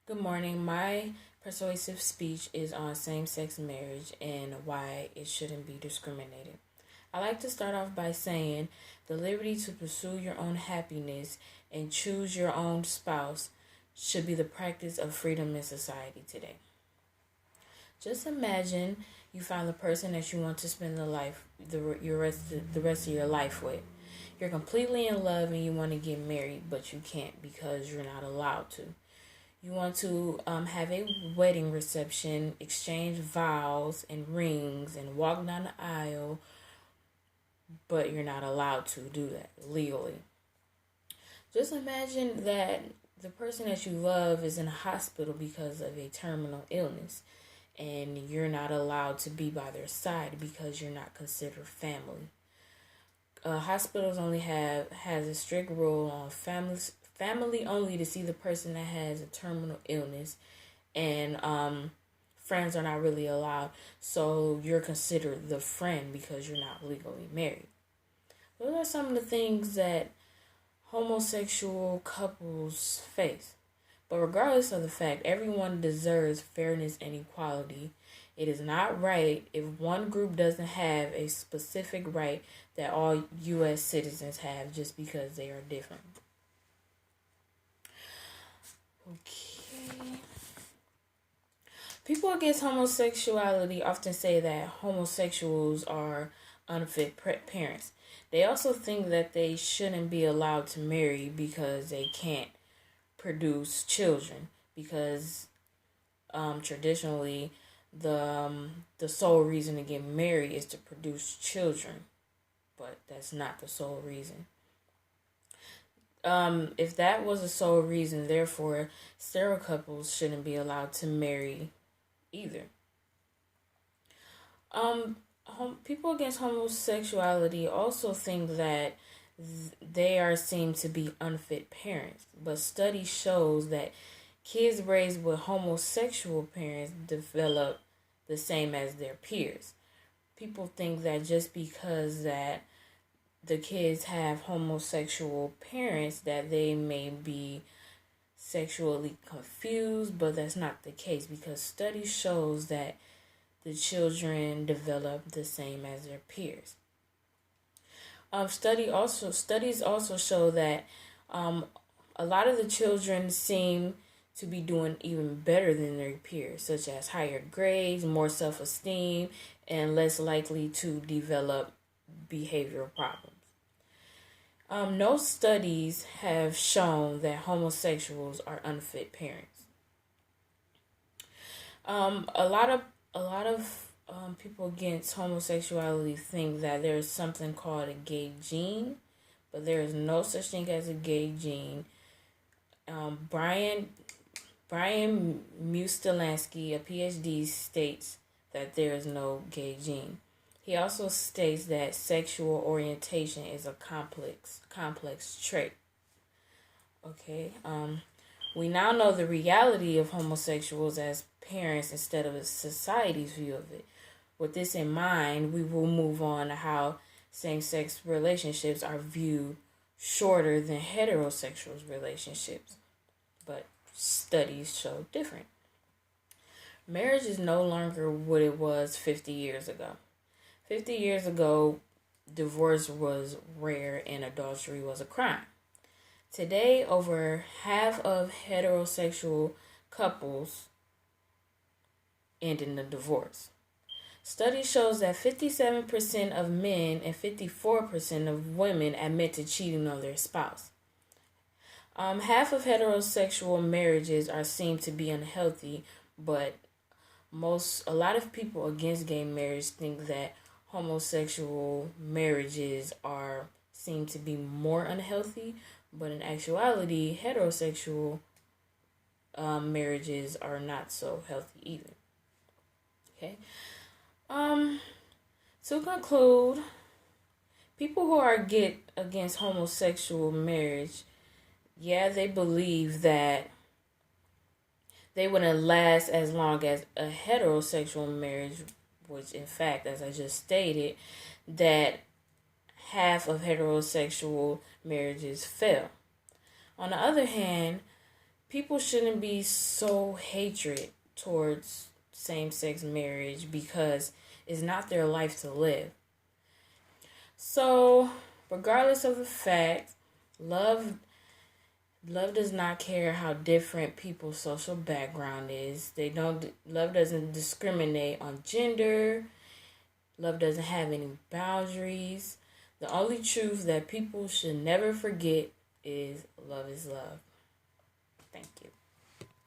Good morning. My persuasive speech is on same sex marriage and why it shouldn't be discriminated. I like to start off by saying the liberty to pursue your own happiness and choose your own spouse should be the practice of freedom in society today. Just imagine you find the person that you want to spend the rest of your life with. You're completely in love and you want to get married, but you can't because you're not allowed to. You want to have a wedding reception, exchange vows and rings, and walk down the aisle, but you're not allowed to do that legally. Just imagine that the person that you love is in a hospital because of a terminal illness, and you're not allowed to be by their side because you're not considered family. Hospitals only has a strict rule on family only to see the person that has a terminal illness, and friends are not really allowed. So you're considered the friend because you're not legally married. Those are some of the things that homosexual couples face. But regardless of the fact, everyone deserves fairness and equality. It is not right if one group doesn't have a specific right that all U.S. citizens have just because they are different. Okay. People against homosexuality often say that homosexuals are unfit parents. They also think that they shouldn't be allowed to marry because they can't produce children, because traditionally the sole reason to get married is to produce children, but that's not the sole reason. If that was the sole reason, therefore sterile couples shouldn't be allowed to marry either. People against homosexuality also think that they are seen to be unfit parents, but study shows that kids raised with homosexual parents develop the same as their peers. People think that just because that the kids have homosexual parents that they may be sexually confused, but that's not the case because study shows that the children develop the same as their peers. Studies also show that a lot of the children seem to be doing even better than their peers, such as higher grades, more self-esteem, and less likely to develop behavioral problems. No studies have shown that homosexuals are unfit parents. A lot of people against homosexuality think that there is something called a gay gene, but there is no such thing as a gay gene. Brian Mustalansky, a PhD, states that there is no gay gene. He also states that sexual orientation is a complex trait. Okay. We now know the reality of homosexuals as parents instead of society's view of it. With this in mind, we will move on to how same-sex relationships are viewed shorter than heterosexual relationships, but studies show different. Marriage is no longer what it was 50 years ago. 50 years ago, divorce was rare and adultery was a crime. Today, over half of heterosexual couples end in a divorce. Study shows that 57% of men and 54% of women admit to cheating on their spouse. Half of heterosexual marriages are seen to be unhealthy, but a lot of people against gay marriage think that homosexual marriages are seen to be more unhealthy, but in actuality, heterosexual marriages are not so healthy either. Okay. To conclude, people who are against homosexual marriage, they believe that they wouldn't last as long as a heterosexual marriage, which in fact, as I just stated, that half of heterosexual marriages fail. On the other hand, people shouldn't be so hatred towards same-sex marriage because it's not their life to live. So, regardless of the fact, love does not care how different people's social background is. Love doesn't discriminate on gender. Love doesn't have any boundaries. The only truth that people should never forget is love is love. Thank you.